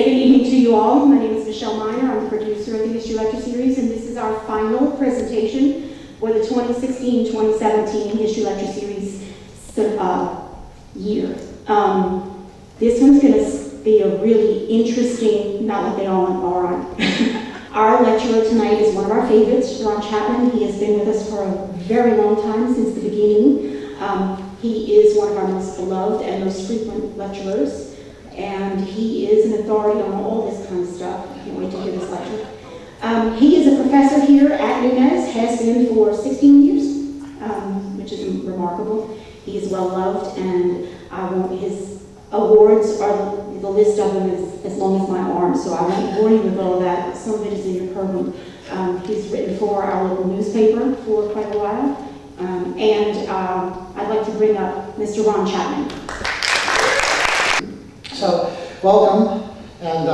say good evening to you all. My name is Michelle Miner. I'm the producer of the History Lecture Series, and this is our final presentation for the 2016-2017 History Lecture Series year. This one's going to be a really interesting, not like they all are. Our lecturer tonight is one of our favorites, Ron Chapman. He has been with us for a very long time, since the beginning. He is one of our most beloved and most frequent lecturers, and he is an authority on all this kind of stuff. I can't wait to hear this lecture. He is a professor here at Nunez, has been for 16 years, which is remarkable. He is well loved, and his awards are, the list of them is as long as my arm, so I won't bore you with all that. Some of it is in your program. He's written for our local newspaper for quite a while. I'd like to bring up Mr. Ron Chapman. So, welcome, and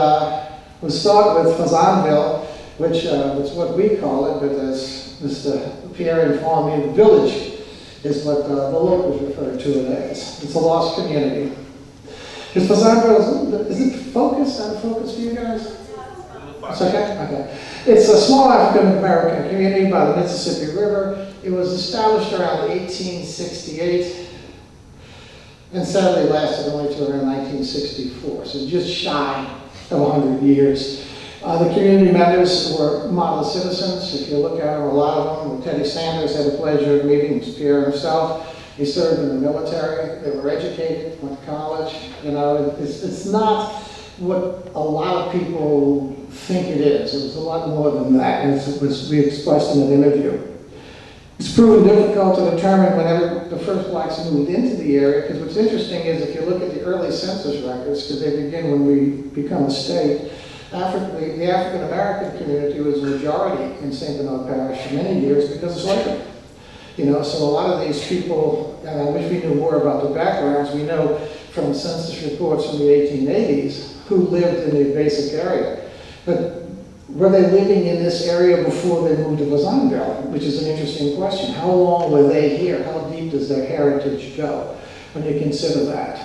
we'll start with Fazendeville, which is what we call it, but as Mr. Pierre informed me, the village is what the locals refer to it as. It's a lost community. Is Fazendeville, is it focused, out of focus for you guys? It's okay? Okay. It's a small African-American community by the Mississippi River. It was established around 1868 and sadly lasted only till around 1964, so just shy of 100 years. The community members were model citizens. If you look at them, a lot of them, Teddy Sanders had the pleasure of meeting Pierre himself. He served in the military. They were educated, went to college. You know, it's not what a lot of people think it is. It was a lot more than that, as we expressed in an interview. It's proven difficult to determine whenever the first blacks moved into the area, because what's interesting is if you look at the early census records, because they begin when we become a state, the African-American community was a majority in St. Bernard Parish for many years because of slavery. You know, so a lot of these people, and I wish we knew more about their backgrounds, we know from census reports from the 1880s who lived in the basic area. But were they living in this area before they moved to Fazendeville? Which is an interesting question. How long were they here? How deep does their heritage go when you consider that?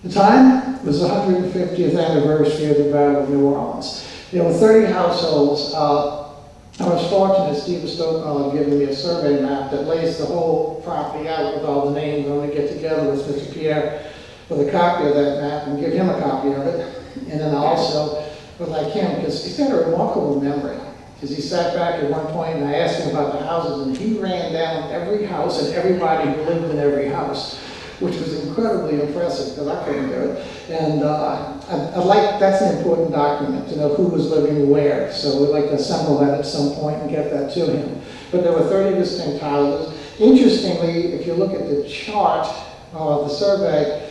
The time was the 150th anniversary of the Battle of New Orleans. There were 30 households. I was fortunate, Steve Stokenall had given me a survey map that lays the whole property out with all the names. I'm going to get together with Mr. Pierre with a copy of that map and give him a copy of it. And then also would like him, because he's got a remarkable memory. Because he sat back at one point and I asked him about the houses, and he ran down every house and everybody who lived in every house, which was incredibly impressive because I couldn't do it. And that's an important document to know who was living where. So we'd like to assemble that at some point and get that to him. But there were 30 distinct houses. Interestingly, if you look at the chart of the survey,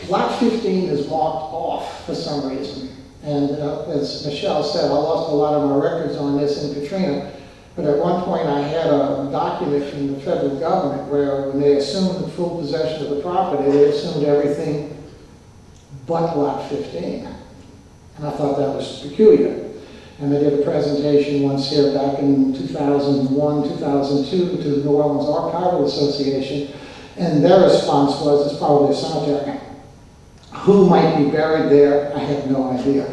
Lot 15 is marked off for some reason. And as Michelle said, I lost a lot of my records on this in Katrina. But at one point I had a document from the federal government where when they assumed full possession of the property, they assumed everything but Lot 15. And I thought that was peculiar. And they did a presentation once here back in 2001, 2002 to the New Orleans Archival Association. And their response was, it's probably a cemetery. Who might be buried there, I have no idea.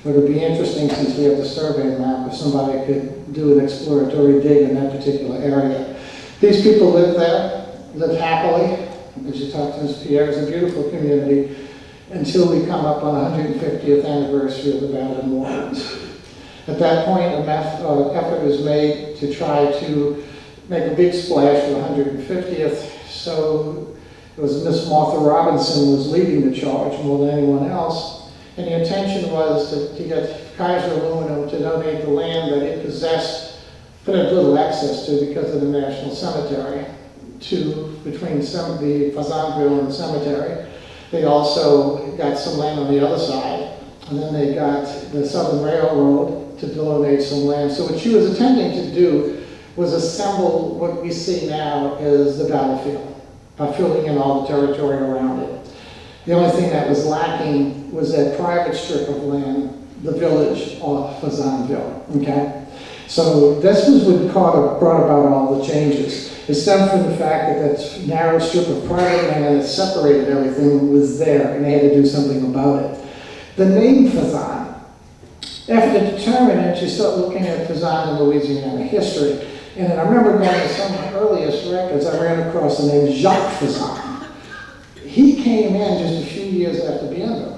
But it would be interesting, since we have the survey map, if somebody could do an exploratory dig in that particular area. These people live there, live happily. As you talk to Ms. Pierre, it's a beautiful community, until we come up on the 150th anniversary of the Battle of New Orleans. At that point, an effort was made to try to make a big splash for the 150th. So it was Miss Martha Robinson was leading the charge more than anyone else. And the intention was to get Kaiser Aluminum to donate the land that it possessed, but had little access to because of the National Cemetery, between the Fazendeville and the cemetery. They also got some land on the other side, and then they got the Southern Railroad to donate some land. So what she was attempting to do was assemble what we see now as the battlefield, by filling in all the territory around it. The only thing that was lacking was that private strip of land, the village of Fazendeville, okay? So this was what brought about all the changes. It stemmed from the fact that that narrow strip of private land that separated everything was there, and they had to do something about it. The name Fazan, after determining it, you start looking at Fazan in Louisiana history. And I remember going to some of the earliest records, I ran across the name Jacques Fazan. He came in just a few years after Bienville.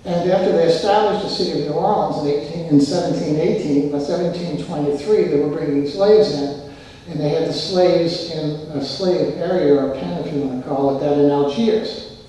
And after they established the city of New Orleans in 1718, by 1723, they were bringing slaves in. And they had the slaves in a slave area, or a pen, if you want to call it that, in Algiers.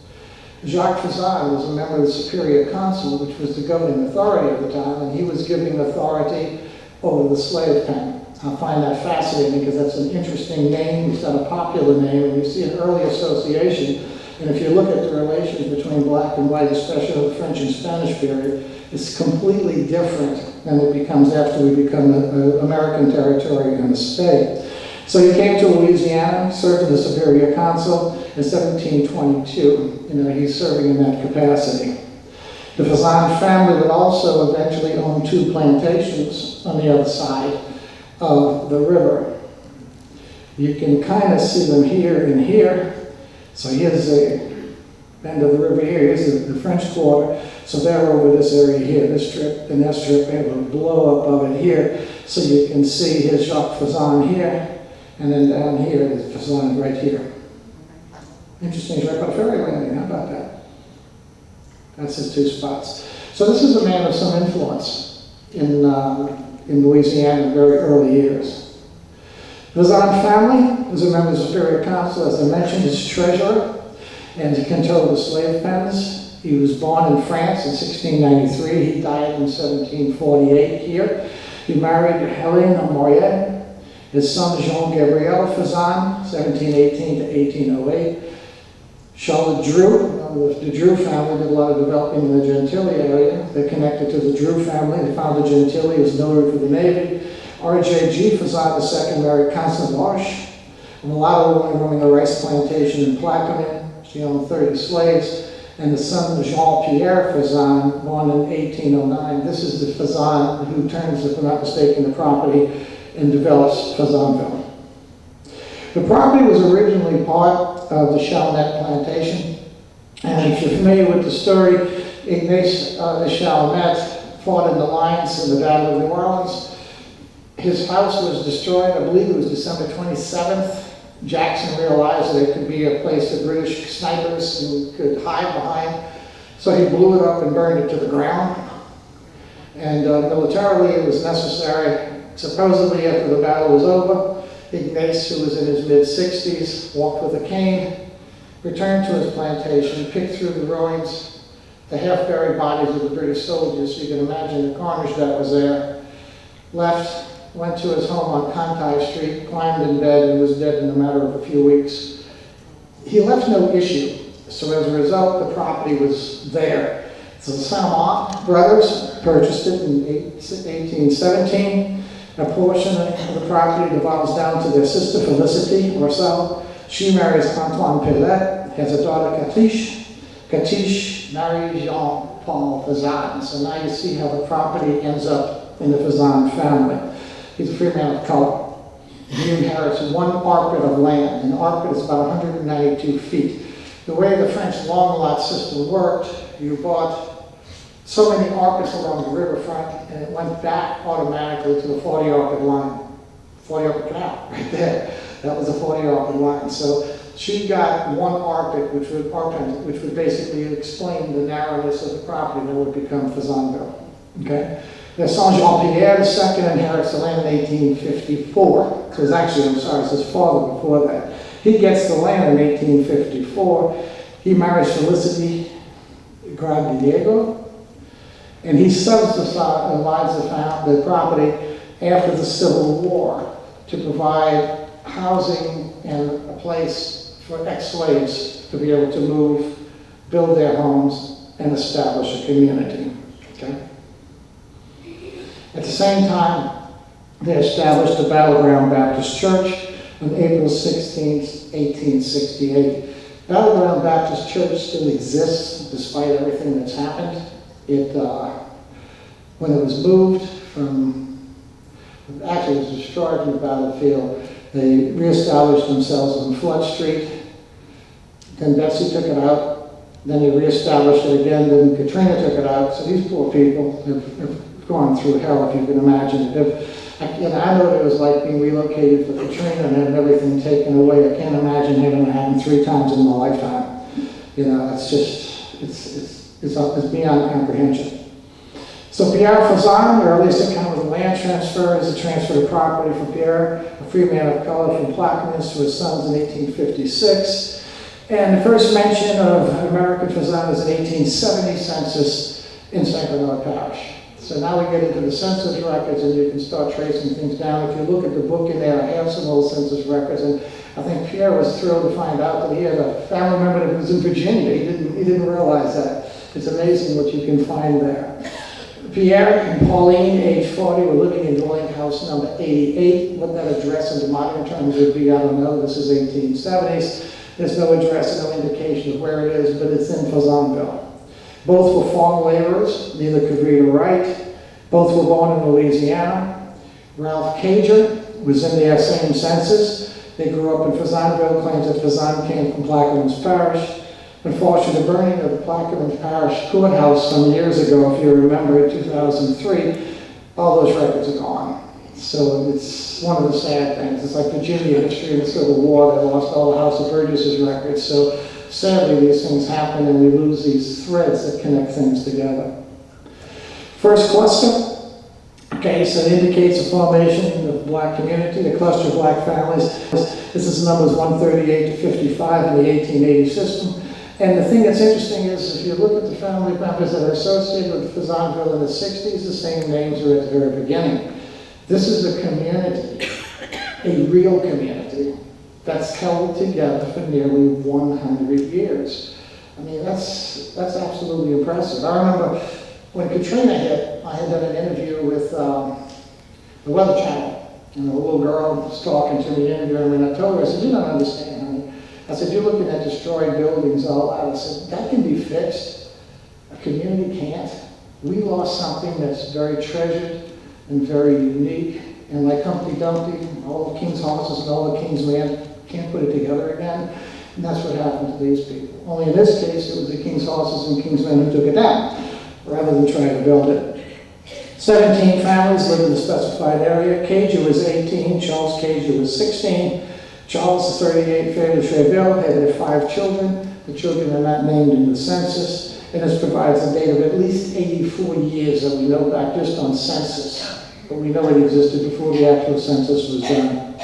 Jacques Fazan was a member of the Superior Council, which was the governing authority at the time, and he was giving authority over the slave pen. I find that fascinating because that's an interesting name. It's not a popular name, and you see an early association. And if you look at the relations between black and white, especially the French and Spanish period, it's completely different than it becomes after we become an American territory and a state. So he came to Louisiana, served in the Superior Council in 1722. He's serving in that capacity. The Fazan family would also eventually own 2 plantations on the other side of the river. You can kind of see them here and here. So here's the end of the river here. Here's the French Quarter. So they're over this area here, this strip, and that strip, able to blow up of it here. So you can see here's Jacques Fazan here, and then down here is Fazan right here. Interesting, he's right by the ferry landing. How about that? That's his 2 spots. So this is a man of some influence in Louisiana in the very early years. The Fazan family was a member of the Superior Council, as I mentioned, is treasurer, and he controlled the slave pens. He was born in France in 1693. He died in 1748 here. He married Helene Moyet. His son, Jean-Gabriel Fazan, 1718 to 1808. Charlotte Drew, the Drew family did a lot of developing in the Gentilly area. They're connected to the Drew family. They founded Gentilly as notary for the Navy. R.J.G. Fazan II married Constance Larche, a mulatto woman running a rice plantation in Plaquemine. She owned 30 slaves. And the son, Jean-Pierre Fazan, born in 1809. This is the Fazan who turns, if I'm not mistaken, the property and develops Fazendeville. The property was originally part of the Chalmette plantation. And if you're familiar with the story, Ignace de Chalmette fought in the lines in the Battle of New Orleans. His house was destroyed, I believe it was December 27th. Jackson realized that it could be a place that British snipers could hide behind. So he blew it up and burned it to the ground. And militarily it was necessary. Supposedly after the battle was over, Ignace, who was in his mid-60s, walked with a cane, returned to his plantation, picked through the ruins, the half-buried bodies of the British soldiers, so you can imagine the carnage that was there, left, went to his home on Conti Street, climbed in bed, and was dead in a matter of a few weeks. He left no issue, so as a result, the property was there. So the Saint-Amand brothers purchased it in 1817. A portion of the property devolves down to their sister Felicity, or so. She marries Antoine Pillet, has a daughter Catiche. Catiche marries Jean-Paul Fazan. So now you see how the property ends up in the Fazan family. He's a free man of color. He inherits 1 arpit of land. An arpit is about 192 feet. The way the French long lot system worked, you bought so many arpits along the riverfront, and it went back automatically to the 40 arpit line. 40 arpit canal, right there. That was a 40 arpit line. So she got 1 arpit, which would basically explain the narrowness of the property, and it would become Fazendeville. Okay? Now, Saint-Jean-Pierre II inherits the land in 1854. So it's actually, it's his father before that. He gets the land in 1854. He marries Felicity Gradiego, and he subdivides the property after the Civil War to provide housing and a place for ex-slaves to be able to move, build their homes, and establish a community. Okay? At the same time, they established the Battleground Baptist Church on April 16, 1868. Battleground Baptist Church still exists despite everything that's happened. When it was moved from actually was destroyed from the battlefield. They reestablished themselves on Flood Street. Then Betsy took it out. Then they reestablished it again. Then Katrina took it out. So these poor people have gone through hell, if you can imagine it. I know what it was like being relocated for Katrina and having everything taken away. I can't imagine having it happen 3 times in my lifetime. It's just, it's beyond comprehension. So Pierre Fazan, or at least account of the land transfer, is a transfer of property from Pierre, a free man of color from Plaquemines, to his sons in 1856. And the first mention of American Fazan is an 1870 census in St. Bernard Parish. So now we get into the census records, and you can start tracing things down. If you look at the book in there, I have some old census records, and I think Pierre was thrilled to find out that he had a family member that was in Virginia. He didn't realize that. It's amazing what you can find there. Pierre and Pauline, age 40, were living in dwelling house number 88. What that address in the modern terms would be, I don't know. This is 1870s. There's no address, no indication of where it is, but it's in Fazendeville. Both were farm laborers, neither could read or write. Both were born in Louisiana. Ralph Cager was in their same census. They grew up in Fazendeville, claims that Fazan came from Plaquemines Parish. Unfortunately, the burning of the Plaquemines Parish courthouse some years ago, if you remember, in 2003, all those records are gone. So it's one of the sad things. It's like Virginia history in the Civil War. They lost all the House of Burgesses records. So sadly, these things happen, and we lose these threads that connect things together. First cluster, okay, so it indicates the formation of the black community, the cluster of black families. This is numbers 138 to 55 in the 1880 system. And the thing that's interesting is, if you look at the family members that are associated with Fazendeville in the 60s, the same names are at the very beginning. This is a community, a real community, that's held together for nearly 100 years. I mean, that's absolutely impressive. I remember when Katrina hit, I had done an interview with the Weather Channel, and the little girl was talking to me, interviewing me, and I told her, I said, "You don't understand, honey." I said, "You're looking at destroyed buildings all out." I said, "That can be fixed. A community can't. We lost something that's very treasured and very unique, and like Humpty Dumpty, all the king's horses and all the king's men can't put it together again." And that's what happened to these people. Only in this case, it was the king's horses and king's men who took it down, rather than trying to build it. 17 families lived in the specified area. Cager was 18, Charles Cager was 16. Charles, 38, Fairly Treville, had their 5 children. The children are not named in the census, and this provides a date of at least 84 years that we know back just on census. But we know it existed before the actual census was done.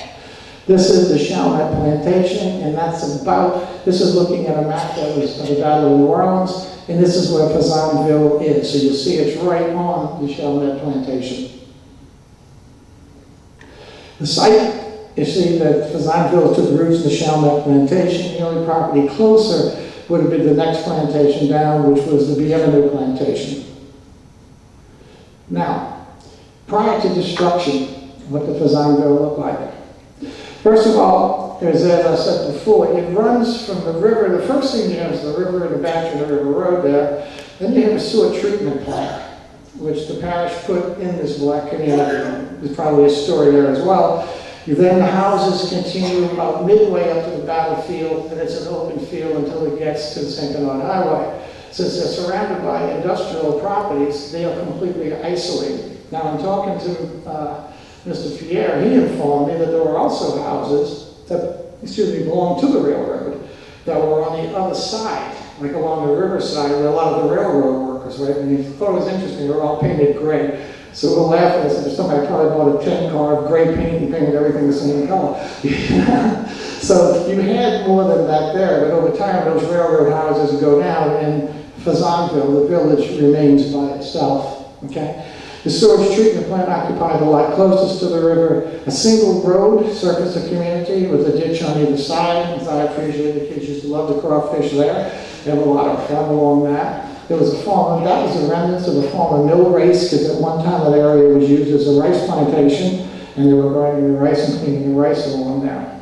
This is the Chalmette Plantation, and this is looking at a map that was of the Battle of New Orleans, and this is where Fazendeville is. So you'll see it's right on the Chalmette Plantation. The site, you see that Fazendeville took roots in the Chalmette Plantation. The only property closer would have been the next plantation down, which was the Bienvenue Plantation. Now, prior to destruction, what did Fazendeville look like? First of all, as I said before, it runs from the river. The first thing you have is the river and the bank of the River Road there. Then you have a sewer treatment plant, which the parish put in this black community. There's probably a story there as well. Then the houses continue about midway up to the battlefield, and it's an open field until it gets to the St. Bernard Highway. Since they're surrounded by industrial properties, they are completely isolated. Now, in talking to Mr. Pierre, he informed me that there were also houses that, belonged to the railroad that were on the other side, like along the riverside where a lot of the railroad workers, right? And he thought it was interesting, they were all painted gray. So we'll laugh at us if somebody probably bought a 10-car of gray paint and painted everything the same color. So you had more than that there, but over time those railroad houses go down, and Fazendeville, the village, remains by itself. Okay? The sewage treatment plant occupied the lot closest to the river. A single road circles the community with a ditch on either side. As I appreciate, the kids used to love the crawfish there. They have a lot of fun along that. There was a farm, that was the remnants of a former mill race, because at one time that area was used as a rice plantation, and they were grinding the rice and cleaning the rice along there.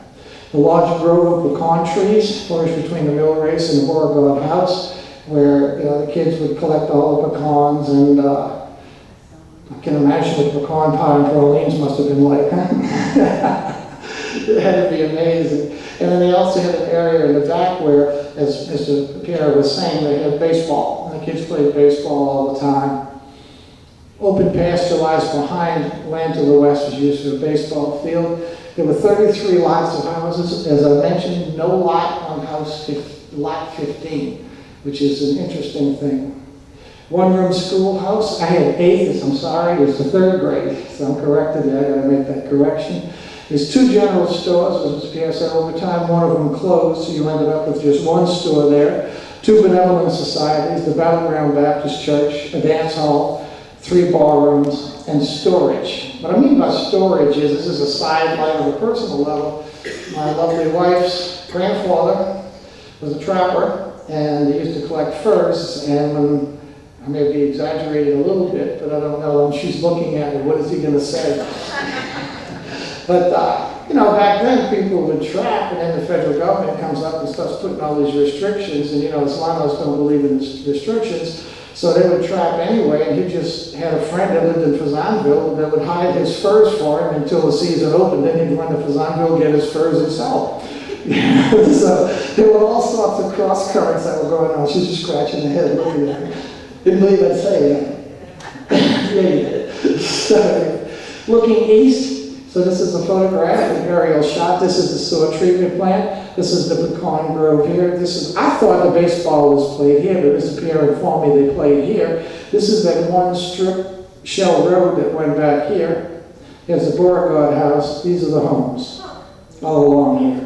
The large grove of pecan trees flourished between the mill race and the Beauregard house, where the kids would collect all the pecans and I can imagine what Pecan Pie and Pralines must have been like. It had to be amazing. And then they also had an area in the back where, as Mr. Pierre was saying, they had baseball. And the kids played baseball all the time. Open pasture lies behind, land to the west was used for a baseball field. There were 33 lots of houses. As I mentioned, no lot on lot 15, which is an interesting thing. One-room schoolhouse. I had 8th, I'm sorry, it was the 3rd grade, so I'm corrected there. I gotta make that correction. There's 2 general stores, as Mr. Pierre said, over time one of them closed, so you ended up with just 1 store there. 2 benevolent societies, the Battleground Baptist Church, a dance hall, 3 bar rooms, and storage. What I mean by storage is, this is a sideline on a personal level. My lovely wife's grandfather was a trapper, and he used to collect furs, and when, I may be exaggerating a little bit, but I don't know, and she's looking at me, what is he gonna say? But, you know, back then people would trap, and then the federal government comes up and starts putting all these restrictions, and you know, the Solanos don't believe in restrictions, so they would trap anyway, and he just had a friend that lived in Fazendeville that would hide his furs for him until the season opened, then he'd run to Fazendeville, get his furs himself. So there were all sorts of cross currents that were going on. She's just scratching her head looking at me. Didn't believe I'd say that. Yeah, you did. So, looking east, so this is a photograph, an aerial shot. This is the sewer treatment plant. This is the pecan grove here. This is, I thought the baseball was played here, but Mr. Pierre informed me they played here. This is that one strip shell road that went back here. Here's the Beauregard house. These are the homes all along here.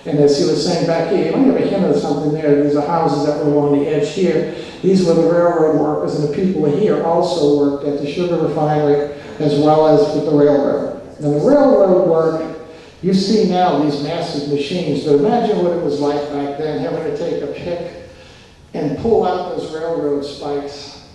And as he was saying back here, you might have a hint of something there. These are houses that were along the edge here. These were the railroad workers, and the people here also worked at the sugar refinery as well as with the railroad. And the railroad work, you see now these massive machines, but imagine what it was like back then, having to take a pick and pull out those railroad spikes,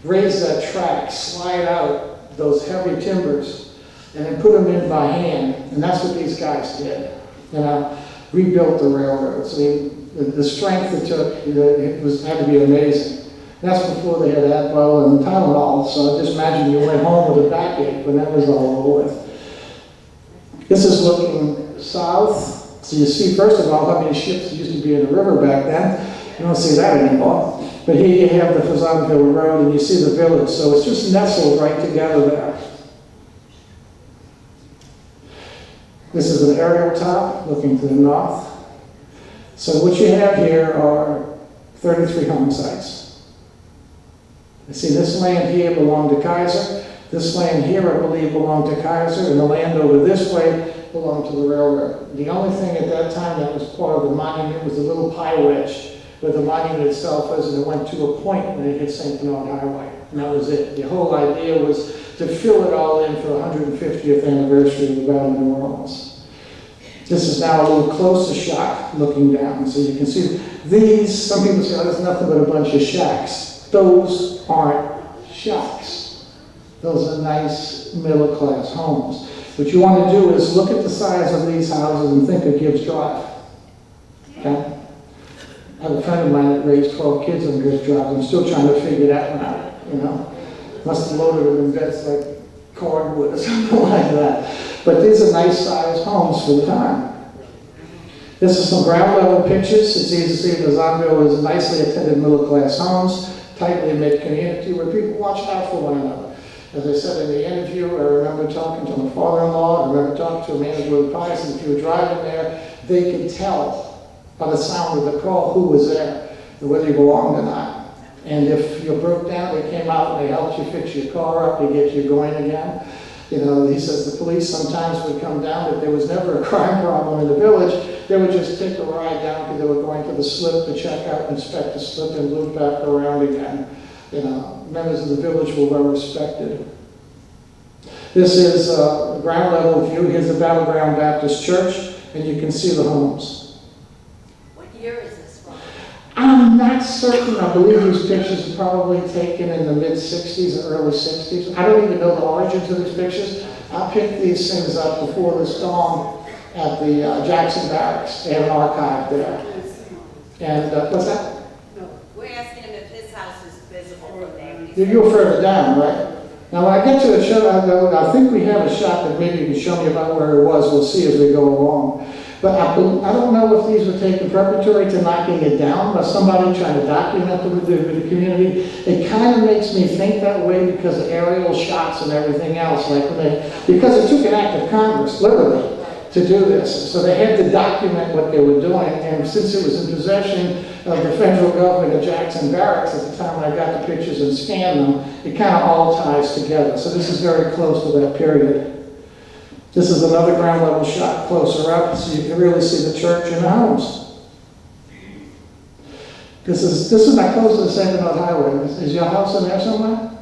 raise that track, slide out those heavy timbers, and then put them in by hand. And that's what these guys did. You know, rebuilt the railroads. I mean, the strength it took, had to be amazing. That's before they had Advil and Tylenol, so just imagine you went home with a backache when that was all over with. This is looking south. So you see, first of all, how many ships used to be in the river back then. You don't see that anymore. But here you have the Fazendeville Road, and you see the village, so it's just nestled right together there. This is an aerial top looking to the north. So what you have here are 33 home sites. You see this land here belonged to Kaiser. This land here, I believe, belonged to Kaiser, and the land over this way belonged to the railroad. The only thing at that time that was part of the monument was the little pie wedge where the monument itself was, and it went to a point when it hit St. Bernard Highway. And that was it. The whole idea was to fill it all in for the 150th anniversary of the Battle of New Orleans. This is now a little closer shot looking down. So you can see these, some people say, oh, there's nothing but a bunch of shacks. Those aren't shacks. Those are nice middle-class homes. What you want to do is look at the size of these houses and think of Gibbs Drive. Okay? I have a friend of mine that raised 12 kids on Gibbs Drive. I'm still trying to figure that one out, you know? Must have loaded them in beds like cardwood or something like that. But these are nice sized homes for the time. This is some ground level pictures. It's easy to see that Fazendeville is nicely attended middle class homes, tightly knit community where people watch out for one another. As I said in the interview, I remember talking to my father-in-law, I remember talking to a man who was pious, and if you were driving there, they could tell by the sound of the call who was there and whether you belonged or not. And if you broke down, they came out and they helped you fix your car up to get you going again. You know, he says the police sometimes would come down, but there was never a crime problem in the village. They would just take a ride down because they were going to the slip to check out, inspect the slip, and loop back around again. You know, members of the village were well respected. This is a ground level view. Here's the Battleground Baptist Church, and you can see the homes. What year is this from? I'm not certain. I believe these pictures are probably taken in the mid-60s or early 60s. I don't even know the origins of these pictures. I picked these things up before the storm at the Jackson Barracks. They have an archive there. And what's that? No, we're asking him if his house is visible from there. You're further down, right? Now, when I get to the shot, I think we have a shot that maybe you can show me about where it was. We'll see as we go along. But I don't know if these were taken preparatory to knocking it down by somebody trying to document it with the community. It kind of makes me think that way because of aerial shots and everything else. Like because it took an act of Congress, literally, to do this. So they had to document what they were doing. And since it was in possession of the federal government of Jackson Barracks at the time when I got the pictures and scanned them, it kind of all ties together. So this is very close to that period. This is another ground level shot closer up, so you can really see the church and the homes. This is not close to the 17May02 highway. Is your house in there somewhere?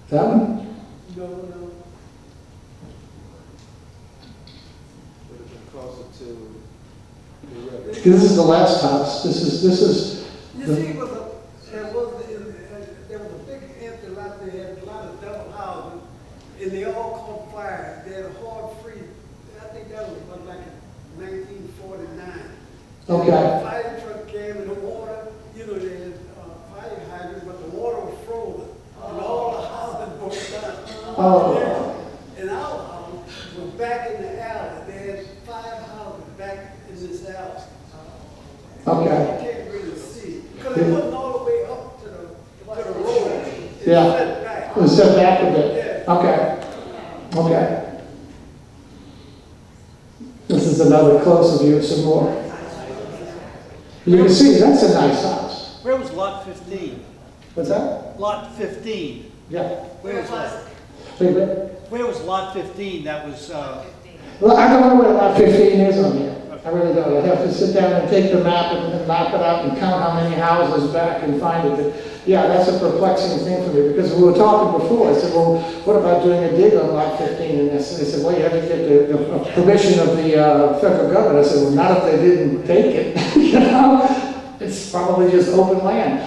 That one? No. Would have been closer to the river. This is the last house. This is You see, there was a big empty lot. They had a lot of double houses, and they all caught fire. They had a hard freeze. I think that was about like 1949. Okay. The fire truck came and the water, they had fire hydrants, but the water was frozen. And all the houses broke down. Oh. And our house was back in the alley. They had 5 houses back in this alley. Okay. You can't really see, because it wasn't all the way up to the road. It Yeah. set back. It was set back a bit. Yeah. Okay. Okay. This is another closer view, some more. You can see that's a nice house. Where was lot 15? What's that? Lot 15. Yeah. Where was that? Wait a minute. Where was lot 15? That was, Well, I don't know where lot 15 is on here. I really don't. I'd have to sit down and take the map and map it out and count how many houses back and find it. But yeah, that's a perplexing thing for me because we were talking before. I said, well, what about doing a dig on lot 15? And they said, well, you have to get the permission of the federal government. I said, well, not if they didn't take it. It's probably just open land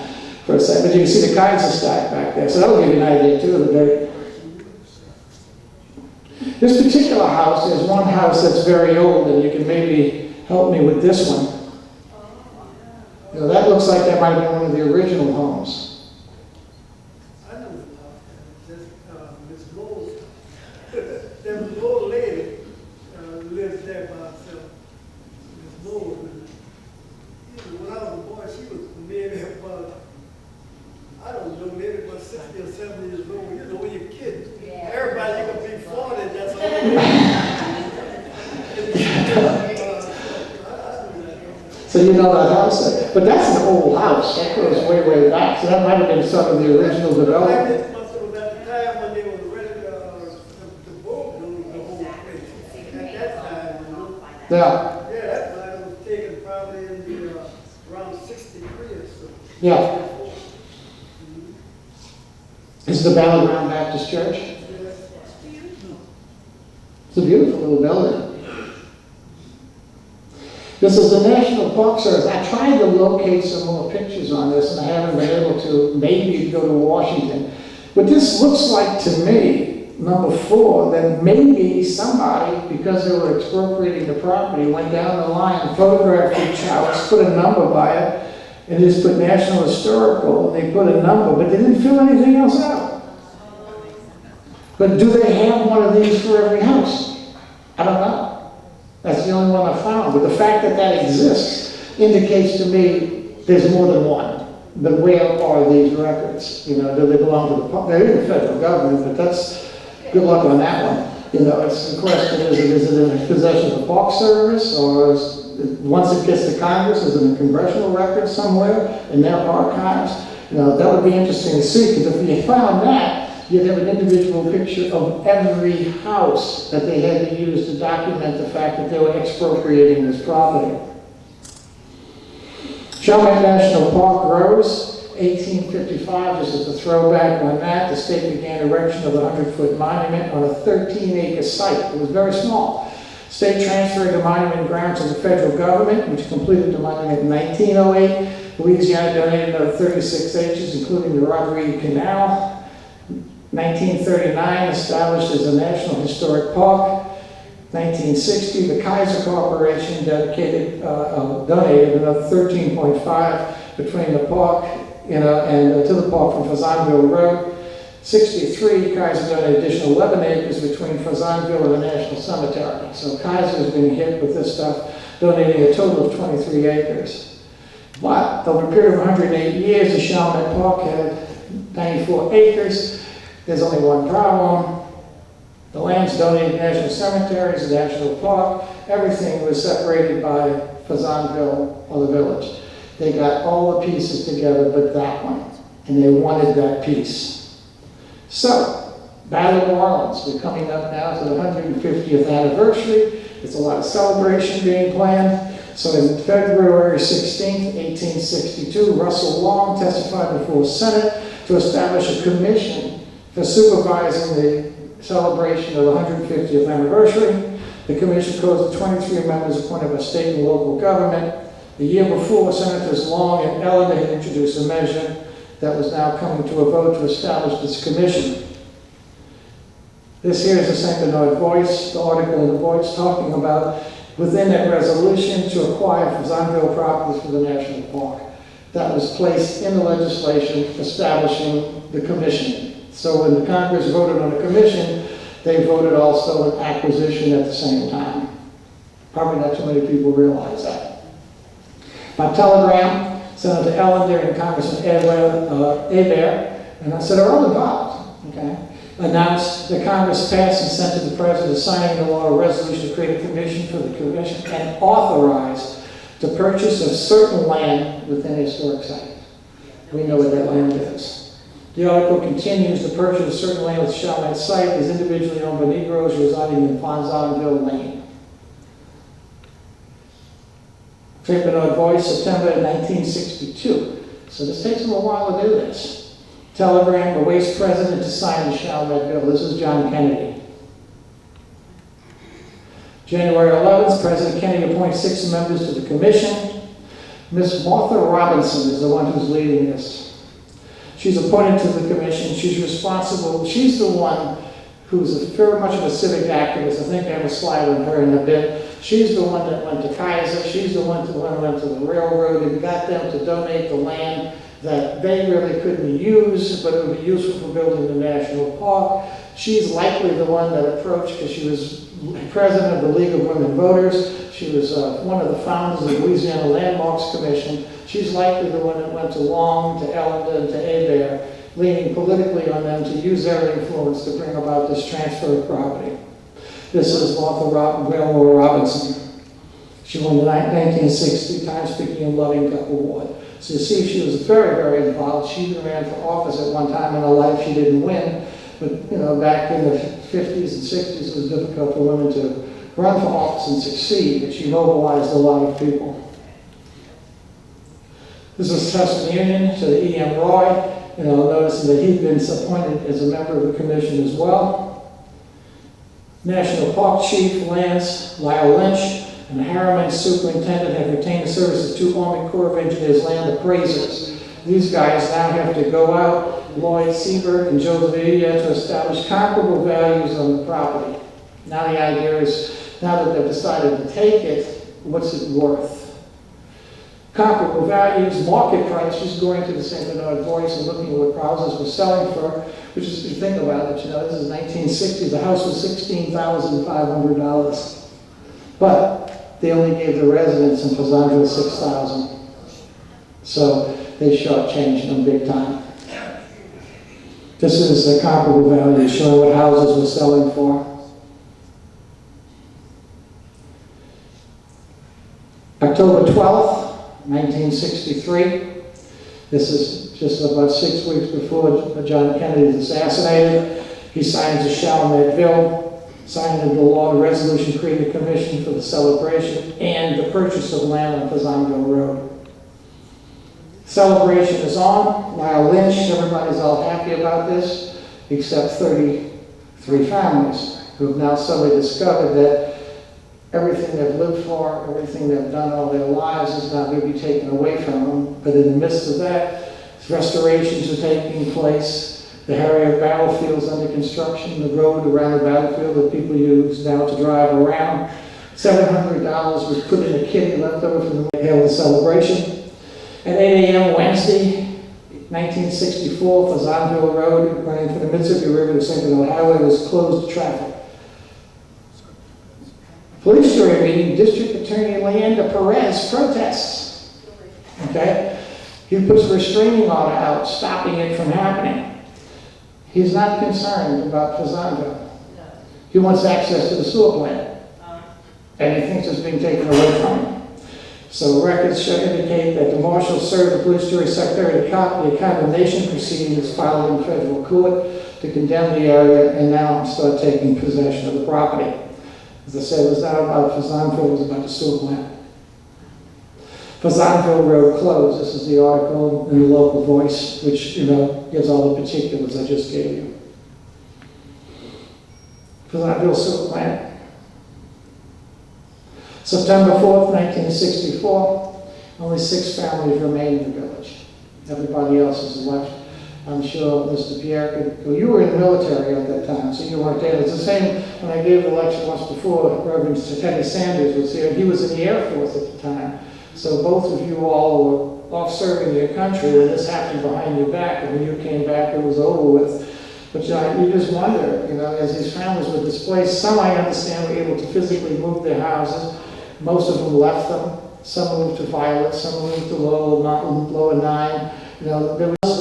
for a second. But you can see the kinds of stack back there. So that'll give you an idea too of the date. This particular house, there's one house that's very old, and you can maybe help me with this one. That looks like that might have been one of the original homes. I know this Miss Rose. There was an old lady lived there by herself. Miss Rose. When I was a boy, she was maybe about, I don't know, maybe about 60 or 70 years old. When you're kids, everybody you can be 40, that's all. So you know that house there. But that's an old house. That goes way, way back. So that might have been some of the original development. It must have been at the time when they were ready to build the whole place. At that time, Yeah. Yeah, that line was taken probably in the, around 63 or so. Yeah. This is the Battleground Baptist Church. It's a beautiful little building. This is the National Park Service. I tried to locate some more pictures on this, and I haven't been able to. Maybe go to Washington. But this looks like to me, number 4, that maybe somebody, because they were expropriating the property, went down the line, photographed each house, put a number by it, and just put National Historical, and they put a number, but they didn't fill anything else out. But do they have one of these for every house? I don't know. That's the only one I found. But the fact that that exists indicates to me there's more than one. But where are these records? Do they belong to they're in the federal government, but that's, good luck on that one. It's the question, is it in possession of the Park Service, or once it gets to Congress, is it in a congressional record somewhere in their archives? That would be interesting to see, because if you found that, you'd have an individual picture of every house that they had to use to document the fact that they were expropriating this property. Chapman National Park grows, 1855, just as a throwback on that. The state began erection of a 100-foot monument on a 13-acre site. It was very small. State transferred the monument ground to the federal government, which completed the monument in 1908. Louisiana donated another 36 acres, including the Rodriguez Canal. 1939, established as a National Historic Park. 1960, the Kaiser Corporation donated another 13.5 between the park, and to the park from Fazendeville Road. 63, Kaiser donated additional 11 acres between Fazendeville and the National Cemetery. So Kaiser has been hit with this stuff, donating a total of 23 acres. But over a period of 108 years, the Chalmette Park had 94 acres. There's only one problem. The land's donated to national cemeteries, the national park. Everything was separated by Fazendeville or the village. They got all the pieces together but that one, and they wanted that piece. So, Battle of New Orleans, we're coming up now to the 150th anniversary. There's a lot of celebration being planned. So on February 16, 1862, Russell Long testified before the Senate to establish a commission for supervising the celebration of the 150th anniversary. The commission composed of 23 members appointed by state and local government. The year before, Senators Long and Ellender had introduced a measure that was now coming to a vote to establish this commission. This here is the St. Bernard Voice, the article in the Voice talking about within that resolution to acquire Fazendeville properties for the national park. That was placed in the legislation establishing the commission. So when the Congress voted on a commission, they voted also an acquisition at the same time. Probably not too many people realize that. By telegram, Senator Ellender and Congressman Hebert, and I said are all involved, okay, announced that Congress passed and sent to the President signing the law a resolution to create a commission for the commission and authorized the purchase of certain land within a historic site. We know what that land is. The article continues, the purchase of certain land with the Chalmette site is individually owned by Negroes residing in Fazendeville Lane. St. Bernard Voice, September 1962. So this takes them a while to do this. Telegram, the waste president to sign the Chalmette bill. This is John Kennedy. January 11th, President Kennedy appoints 6 members to the commission. Miss Martha Robinson is the one who's leading this. She's appointed to the commission. She's responsible. She's the one who's very much of a civic activist. I think I have a slide on her in a bit. She's the one that went to Kaiser. She's the one who went to the railroad and got them to donate the land that they really couldn't use, but it would be useful for building the national park. She's likely the one that approached, because she was president of the League of Women Voters. She was one of the founders of the Louisiana Landmarks Commission. She's likely the one that went to Long, to Ellender, and to Hebert, leaning politically on them to use their influence to bring about this transfer of property. This is Martha Wilmore Robinson. She won the 1960 Times Picayune and Loving Cup Award. So you see, she was very, very involved. She even ran for office at one time in her life. She didn't win, but back in the 50s and 60s, it was difficult for women to run for office and succeed, but she mobilized a lot of people. This is testimonial to the E.M. Roy, noticing that he'd been appointed as a member of the commission as well. National Park Chief Lance Lyle Lynch and the Harriman Superintendent have retained the services of 2 Army Corps of Engineers land appraisers. These guys now have to go out, Lloyd Seberg and Joseph Adia, to establish comparable values on the property. Now the idea is, now that they've decided to take it, what's it worth? Comparable values, market prices, going to the St. Bernard Voice and looking at what houses were selling for, which is, if you think about it, this is 1960, the house was $16,500. But they only gave the residents in Fazendeville $6,000. So they shortchanged them big time. This is the comparable value showing what houses were selling for. October 12th, 1963. This is just about 6 weeks before John Kennedy is assassinated. He signs the Chalmette bill, signing into law the resolution creating a commission for the celebration and the purchase of land on Fazendeville Road. Celebration is on. Lyle Lynch, everybody's all happy about this, except 33 families who have now suddenly discovered that everything they've lived for, everything they've done all their lives is now going to be taken away from them. But in the midst of that, restorations are taking place. The Harrier Battlefield's under construction, the road around the battlefield that people use now to drive around. $700 was put in a kitty left over from the Hale celebration. At 8 a.m. Wednesday, 1964, Fazendeville Road, running from the Mississippi River to St. Bernard Highway, was closed to traffic. Police jury meeting, District Attorney Leander Perez protests. Okay? He puts a restraining order out, stopping it from happening. He's not concerned about Fazendeville. He wants access to the sewer plant. And he thinks it's being taken away from him. So records should indicate that the marshal served the police jury secretary a copy of condemnation proceedings filed in federal court to condemn the area and now start taking possession of the property. As I said, it was not about Fazendeville, it was about the sewer plant. Fazendeville Road closed. This is the article in the local voice, which, gives all the particulars I just gave you. Fazendeville sewer plant. September 4th, 1964, only 6 families remain in the village. Everybody else has left. I'm sure Mr. Pierre could, you were in the military at that time, so you weren't there. It's the same when I gave the lecture once before, Reverend Teddy Sanders was here. He was in the Air Force at the time. So both of you all were off serving your country when this happened behind your back, and when you came back, it was over with. But you just wonder, as these families were displaced, some I understand were able to physically move their houses. Most of them left them. Some moved to Violet, some moved to Lower 9. They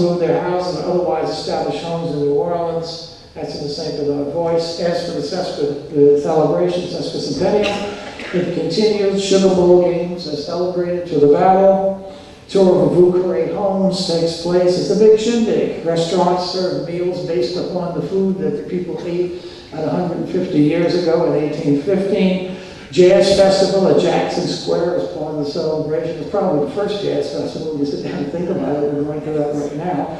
moved their houses and otherwise established homes in New Orleans. That's in the St. Bernard Voice. As for the celebrations, Sesquicentennial, it continues. Sugar Bowl games are celebrated to the battle. Tour of Vauqueré homes takes place. It's a big shindig. Restaurants serve meals based upon the food that the people ate 150 years ago in 1815. Jazz Festival at Jackson Square is part of the celebration. It's probably the first jazz festival. You sit down and think about it. We're going to that right now.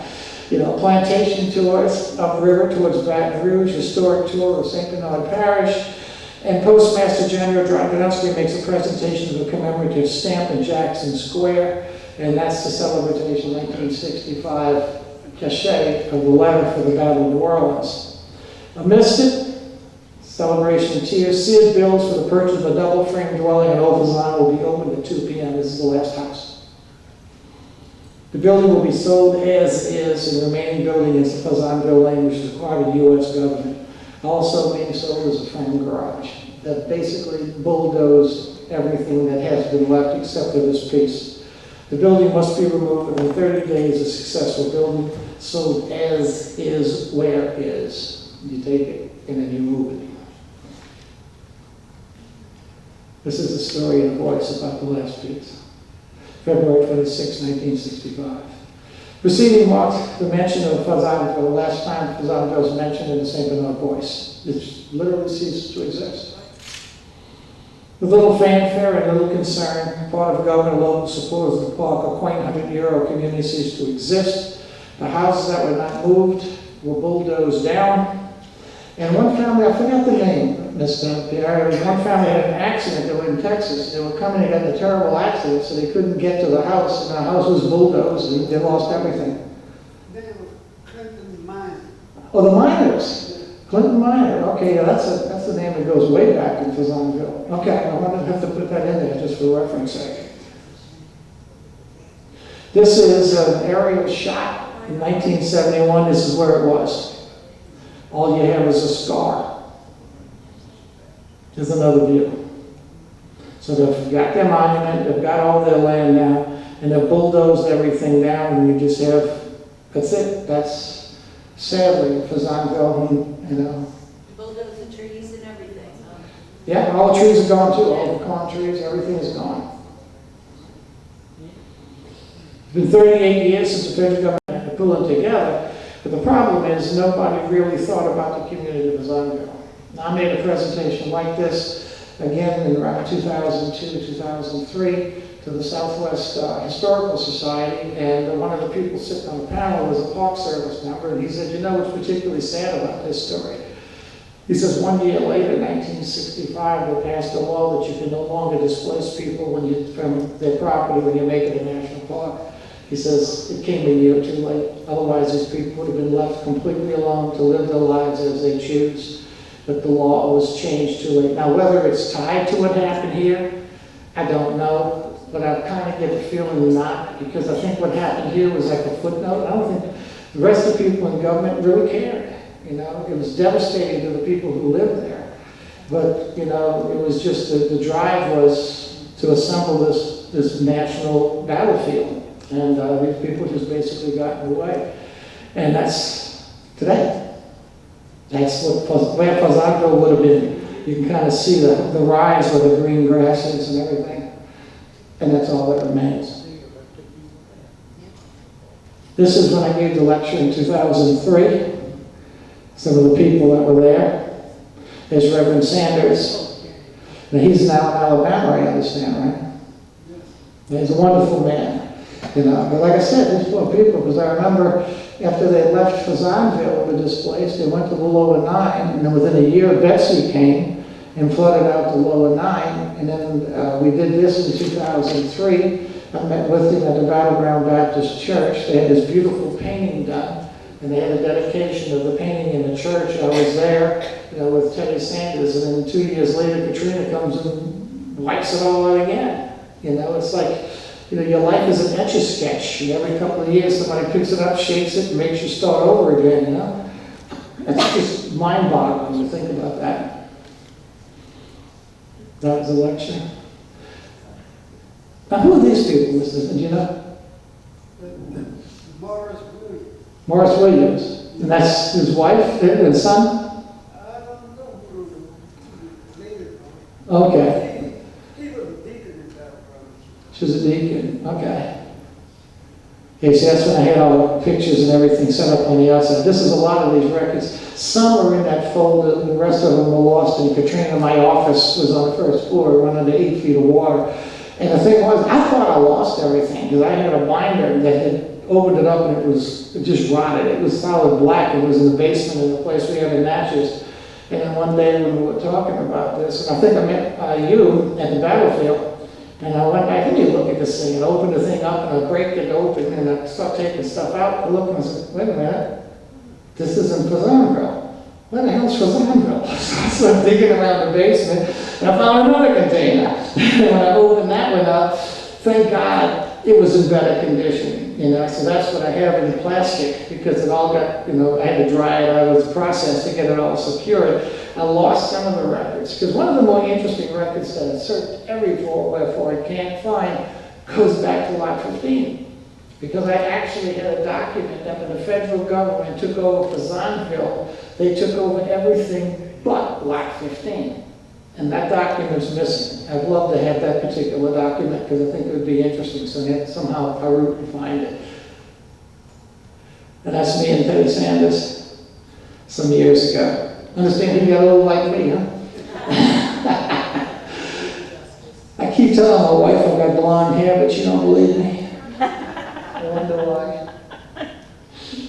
Plantation tours upriver towards Baton Rouge, historic tour of St. Bernard Parish, and Postmaster General Dragonovsky makes a presentation of a commemorative stamp in Jackson Square, and that's the celebration 1965 cachet of the letter for the Battle of New Orleans. Amidst it, celebration tears, sealed bills for the purchase of a double-frame dwelling in Old Fazan will be opened at 2 p.m. This is the last house. The building will be sold as is, and the remaining building is the Fazendeville Lane, which is part of the U.S. government. Also being sold is a frame garage that basically bulldozed everything that has been left except for this piece. The building must be removed within 30 days. A successful building sold as is, where is. You take it and then you move it. This is the story in a voice about the last piece. February 26, 1965. Proceeding marks the mention of Fazendeville, the last time Fazendeville was mentioned in the St. Bernard Voice. It literally ceased to exist. With little fanfare and little concern, part of government and local support of the park, a quaint 100-year-old community ceased to exist. The houses that were not moved were bulldozed down. And one family, I forgot the name, Miss Pierre, one family had an accident. They were in Texas. They were coming to get in a terrible accident, so they couldn't get to the house, and the house was bulldozed, and they lost everything. They were Clinton Mine. Oh, the miners. Clinton Miner. Okay, yeah, that's the name that goes way back in Fazendeville. Okay, I wanted to have to put that in there just for reference sake. This is an aerial shot in 1971. This is where it was. All you have is a scar. Here's another view. So they've got their monument, they've got all their land now, and they've bulldozed everything down, and you just have, that's it. That's sadly Fazendeville, Bulldoze the trees and everything, huh? Yeah, all the trees are gone too, all the corn trees, everything is gone. It's been 38 years since the federal government had to pull it together. But the problem is nobody really thought about the community of Fazendeville. I made a presentation like this, again, in around 2002, 2003, to the Southwest Historical Society, and one of the people sitting on the panel was a Park Service member, and he said, what's particularly sad about this story? He says, 1 year later, 1965, they passed a law that you can no longer displace people from their property when you make it a national park. He says it came a year too late. Otherwise, these people would have been left completely alone to live their lives as they choose. But the law was changed too late. Now, whether it's tied to what happened here, I don't know. But I kind of get the feeling not, because I think what happened here was like a footnote. I don't think the rest of the people in government really cared. You know, it was devastating to the people who lived there. But, you know, it was just the drive was to assemble this national battlefield. And these people just basically got in the way. And that's today. That's where Fazendeville would have been. You can kind of see the rise where the green grass is and everything. And that's all that remains. This is when I gave the lecture in 2003. Some of the people that were there. There's Reverend Sanders. Now, he's now in Alabama, I understand, right? He's a wonderful man. You know, but like I said, these poor people, because I remember after they left Fazendeville, were displaced, they went to the lower 9, and then within a year, Betsy came and flooded out the lower 9, and then we did this in 2003. I met with him at the Battleground Baptist Church. They had this beautiful painting done, and they had a dedication of the painting in the church. I was there, you know, with Teddy Sanders, and then 2 years later, Katrina comes and wipes it all out again. You know, it's like, you know, your life is an Etch-a-Sketch. And every couple of years, somebody picks it up, shakes it, and makes you start over again, you know? It's just mind-boggling to think about that. That was the lecture. Now, who are these people, Mr. Do you know? Morris Williams. Morris Williams. And that's his wife and son? I don't know who the lady was. Okay. He was a deacon in that brother. She was a deacon. Okay. Okay, so that's when I had all the pictures and everything set up on the outside. This is a lot of these records. Some are in that folder, the rest of them were lost in Katrina. My office was on the first floor, it went under 8 feet of water. And the thing was, I thought I lost everything, because I had a binder that had opened it up and it just rotted. It was solid black. It was in the basement in the place we had in Natchez. And then one day when we were talking about this, and I think I met you at the battlefield, and I went back, let me look at this thing, and opened the thing up, and I break it open, and I start taking stuff out. I look and I said, wait a minute, this isn't Fazendeville. Where the hell's Fazendeville? So I'm digging around the basement, and I found another container. And when I opened that one up, thank God it was in better condition, you know. So that's what I have in plastic, because it all got, you know, I had to dry it out of the process to get it all secured. I lost some of the records, because one of the more interesting records that I searched everywhere for I can't find goes back to Lot 15. Because I actually had a document that when the federal government took over Fazendeville, they took over everything but Lot 15. And that document's missing. I'd love to have that particular document, because I think it would be interesting, so that somehow I root and find it. And that's me and Teddy Sanders some years ago. Understand he got a little like me, huh? I keep telling my wife I've got blonde hair, but she don't believe me. I wonder why.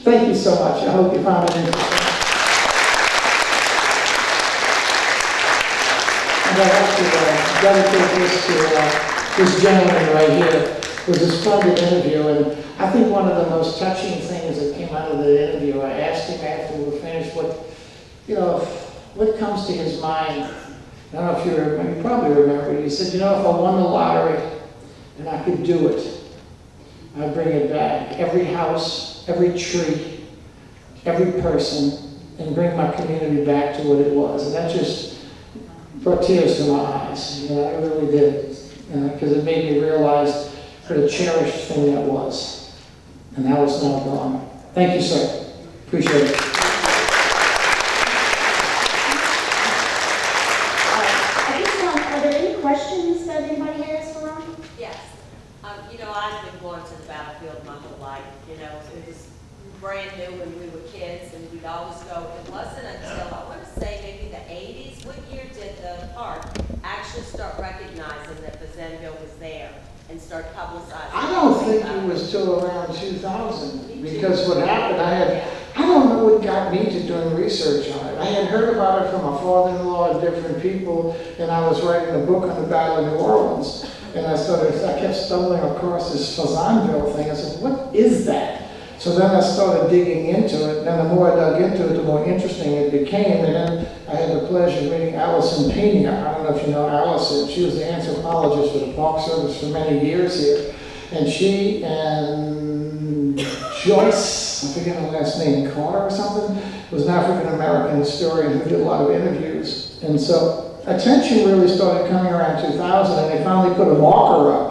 Thank you so much. I hope you found it interesting. And I'd like to dedicate this to this gentleman right here. It was a splendid interview, and I think one of the most touching things that came out of the interview, I asked him after we were finished what comes to his mind. I don't know if you remember, you probably remember. He said, you know, if I won the lottery and I could do it, I'd bring it back. Every house, every tree, every person, and bring my community back to what it was. And that just brought tears to my eyes. You know, I really did. Because it made me realize what a cherished thing that was. And now it's now gone. Thank you, sir. Appreciate it. Are there any questions that anybody has for Ron? Yes. You know, I've been going to the battlefield my whole life. You know, it was brand new when we were kids, and we'd always go. It wasn't until, I want to say, maybe the 80s. What year did the park actually start recognizing that Fazendeville was there and start publicizing? I don't think it was till around 2000, because what happened, I don't know what got me to doing research on it. I had heard about it from my father-in-law and different people, and I was writing a book on the Battle of New Orleans. And I kept stumbling across this Fazendeville thing. I said, what is that? So then I started digging into it, and then the more I dug into it, the more interesting it became. And then I had the pleasure of meeting Allison Pena. I don't know if you know Allison. She was the anthropologist for the Park Service for many years here. And she and Joyce, I forget her last name, Carter or something, was an African-American historian who did a lot of interviews. And so attention really started coming around 2000, and they finally put a marker up.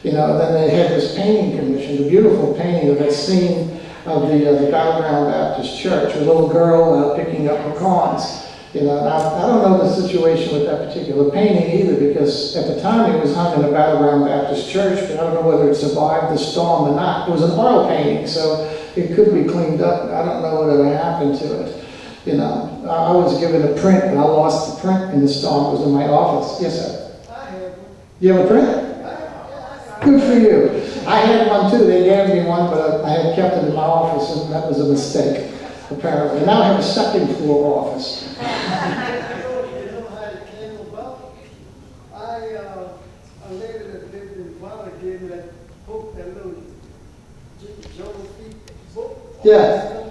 You know, then they had this painting commission, the beautiful painting of that scene of the Battleground Baptist Church, a little girl picking up pecans. You know, I don't know the situation with that particular painting either, because at the time it was hung in the Battleground Baptist Church, but I don't know whether it survived the storm or not. It was an oil painting, so it could be cleaned up. I don't know whatever happened to it. You know, I was given a print, but I lost the print in the storm. It was in my office. Yes, sir? I have one. You have a print? Good for you. I had one too. They gave me one, but I had kept it in my office, and that was a mistake, apparently. And now I have a second floor office. You know how it came about? A lady that lived in Water gave me that book, that little Joel Feet book. Yeah.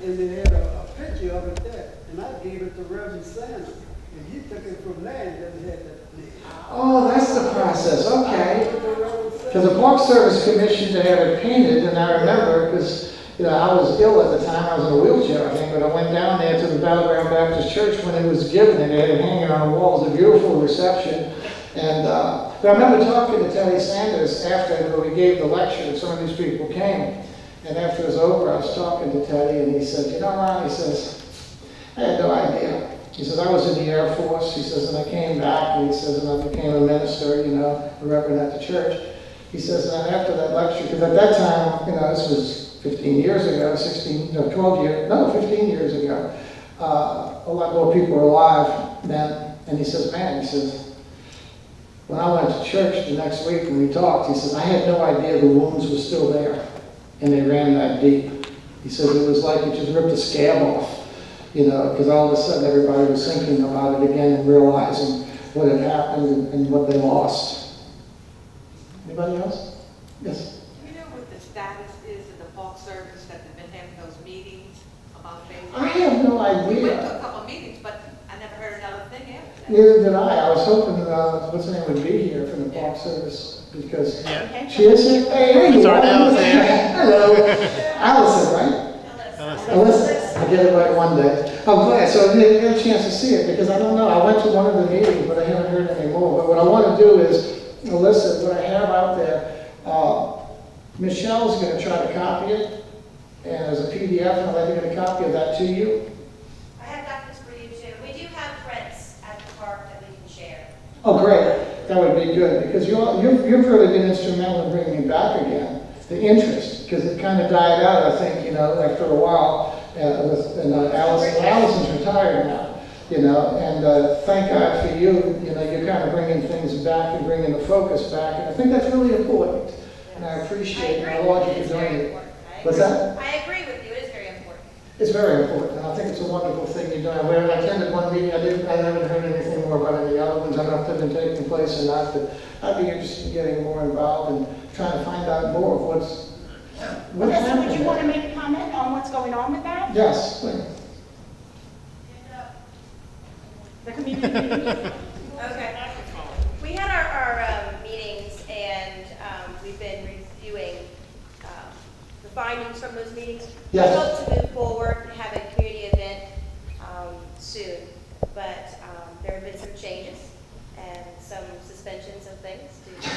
And they had a picture of it there. And I gave it to Reverend Sanders. And he took it from there and then had that. Oh, that's the process. Okay. Because the Park Service commissioned to have it painted, and I remember because I was ill at the time. I was in a wheelchair, I think, but I went down there to the Battleground Baptist Church when it was given, and they had it hanging on the walls. A beautiful reception. And but I remember talking to Teddy Sanders after we gave the lecture, and some of these people came. And after it was over, I was talking to Teddy, and he said, "You know, Ron," he says, "I had no idea." He says, "I was in the Air Force," he says, "and I came back," and he says, "and I became a minister, a reverend at the church." He says, and then after that lecture, because at that time, this was 15 years ago, 15 years ago, a lot more people were alive then. And he says, "Man," he says, "when I went to church the next week and we talked," he says, "I had no idea the wounds were still there, and they ran that deep." He says, "It was like you just ripped a scab off. Because all of a sudden everybody was thinking about it again and realizing what had happened and what they lost." Anybody else? Yes? Do you know what the status is of the Park Service that they've been having those meetings about things? I have no We went idea. to a couple of meetings, but I never heard another thing after that. Neither did I. I was hoping what's her name would be here from the Park Service because she is here. Hey, there you are. Hello. Allison, right? Alyssa. I get it right one day. I'm glad. So I didn't get a chance to see it because I don't know. I went to one of the meetings, but I haven't heard any more. But what I want to do is, Alyssa, what I have out there, Michelle's going to try to copy it and as a PDF, and I'll let her get a copy of that to you. I have copies for you too. We do have prints at the park that we can share. Oh, great. That would be good because you've really been instrumental in bringing me back again, the interest, because it kind of died out, I think, after a while. Allison's retired now, and thank God for you. You're kind of bringing things back and bringing the focus back, and I think that's really important. And I appreciate and I laud you for doing it. What's that? I agree with you. It is very important. It's very important, and I think it's a wonderful thing you're doing. When I attended one meeting, I haven't heard anything more about any other ones. I don't know if they've been taking place or not, but I'd be interested in getting more involved and trying to find out more of what's Melissa, happening. would you want to make a comment on what's going on with that? Yes, please. The community meeting? Okay. We had our meetings and we've been reviewing the findings from those meetings. Yes. We hope to move forward and have a community event soon, but there have been some changes and some suspensions of things due to,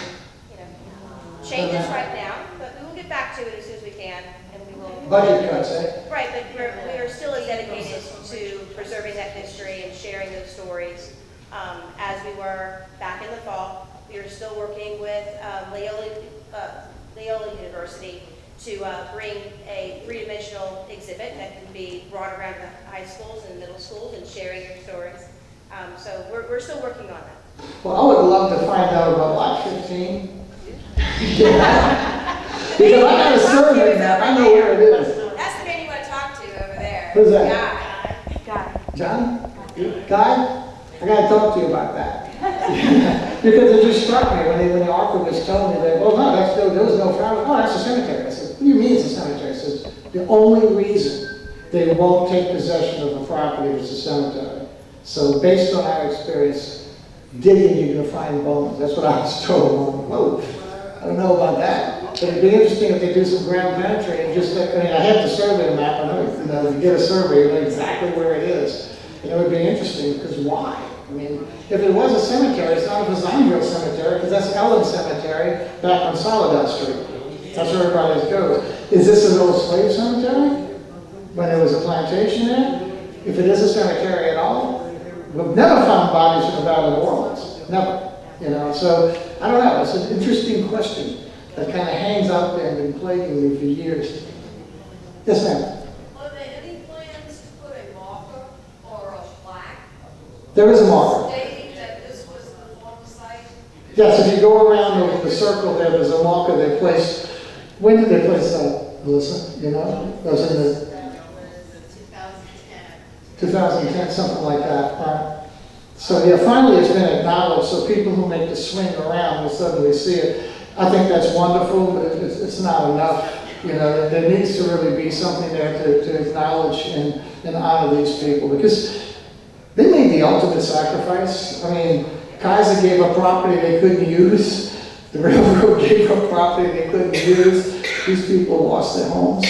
changes right now, but we will get back to it as soon as we can, and we will. Budget cuts, eh? Right, but we are still dedicated to preserving that history and sharing those stories. As we were back in the fall, we are still working with Loyola University to bring a three-dimensional exhibit that can be brought around the high schools and middle schools and sharing their stories. So we're still working on that. Well, I would love to find out about Lot 15. Because I got a survey map, I know where it is. That's the man you want to talk to over there. Who's that? Guy. John? Guy? I gotta talk to you about that. Because it just struck me when the archivist told me that, oh, no, there was no family. Oh, that's a cemetery. I said, what do you mean it's a cemetery? I said, the only reason they won't take possession of the property is a cemetery. So based on our experience, digging, you're going to find bones. That's what I was told. Whoa, I don't know about that. But it'd be interesting if they do some ground penetrating. Just, I mean, I have the survey map. I know, if you get a survey, you know exactly where it is. And it would be interesting, because why? I mean, if it was a cemetery, it's not a Fazendeville cemetery, because that's Ellen Cemetery back on Soledad Street. That's where everybody goes. Is this an old slave cemetery? When there was a plantation there? If it is a cemetery at all, we've never found bodies in the Valley of New Orleans. Never. You know, so I don't know. It's an interesting question that kind of hangs out there and been plaguing me for years. Yes, ma'am. Are there any plans to put a marker or a plaque There is a marker. stating that this was the former site? Yes, if you go around the circle there, there's a marker they placed. When did they place that, Melissa? You know? That was in the 2010. 2010, something like that. Right? So yeah, finally it's been acknowledged, so people who make the swing around will suddenly see it. I think that's wonderful, but it's not enough. You know, there needs to really be something there to acknowledge and honor these people, because they made the ultimate sacrifice. I mean, Kaiser gave up property they couldn't use. The railroad gave up property they couldn't use. These people lost their homes,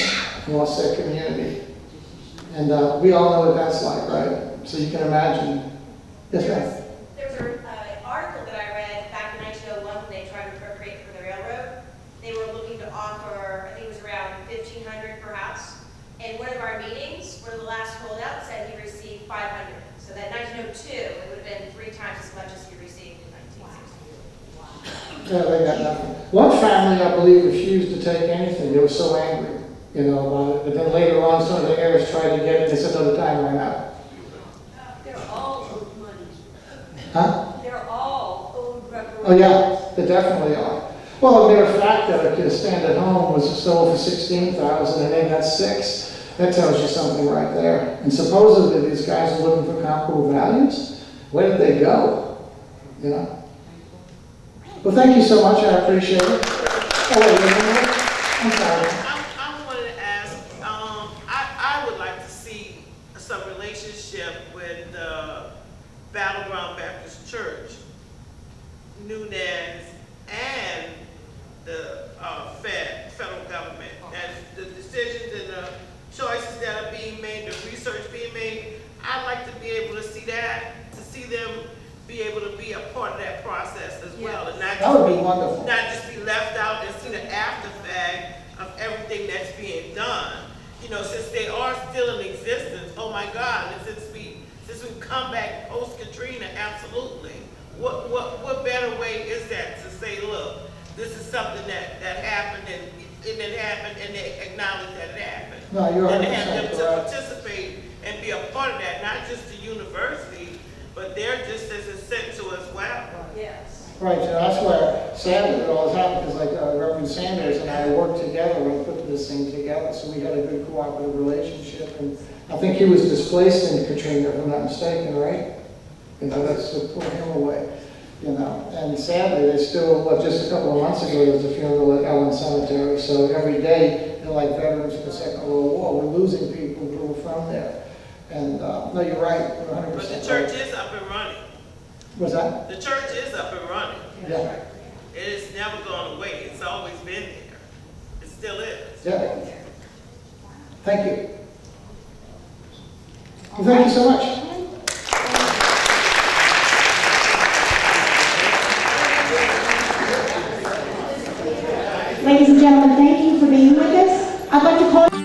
lost their community. And we all know what that's like, right? So you can imagine. Yes, ma'am. There was an article that I read back in 1901 when they tried to appropriate for the railroad. They were looking to offer, I think it was around $1,500 per house. And one of our meetings, one of the last holdout said he received $500. So that 1902, it would have been 3 times as much as he received in 1960. Yeah, they got nothing. One family, I believe, refused to take anything. They were so angry, you know, about it. But then later on, some of the heirs tried to get it. They said, no, the time ran out. They're all owed money. Huh? They're all owed reparations. Oh, yeah, they definitely are. Well, the mere fact that a stand at home was sold for $16,000 and they got $6,000, that tells you something right there. And supposedly these guys are looking for comparable values. Where did they go? You know? Well, thank you so much. I appreciate it. Oh, wait, wait, wait. I'm sorry. I wanted to ask, I would like to see some relationship with the Battleground Baptist Church, Nunez, and the federal government. As the decisions and the choices that are being made, the research being made, I'd like to be able to see that, to see them be able to be a part of that process as well, and not That would be just wonderful. not just be left out and see the after fact of everything that's being done. You know, since they are still in existence, oh my God, and since we've come back post Katrina, absolutely. What better way is that to say, look, this is something that happened and it happened and they acknowledge that it happened. No, you're 100% And have them to correct. participate and be a part of that, not just the university, but they're just as essential as well. Yes. Right, so that's where sadly it always happened, because like Reverend Sanders and I worked together and put this thing together, so we had a good cooperative relationship. And I think he was displaced in Katrina, if I'm not mistaken, right? You know, that's what put him away, you know. And sadly, they still, just a couple of months ago, there was a funeral at Ellen Cemetery. So every day, they're like veterans of the Second World War. We're losing people who were from there. And no, you're right, you're 100% But the right. church is up and running. What's that? The church is up and running. Yeah. It has never gone away. It's always been there. It still is. Yeah. Thank you. Well, thank you so much. Ladies and gentlemen, thank you for being with us. I'd like to call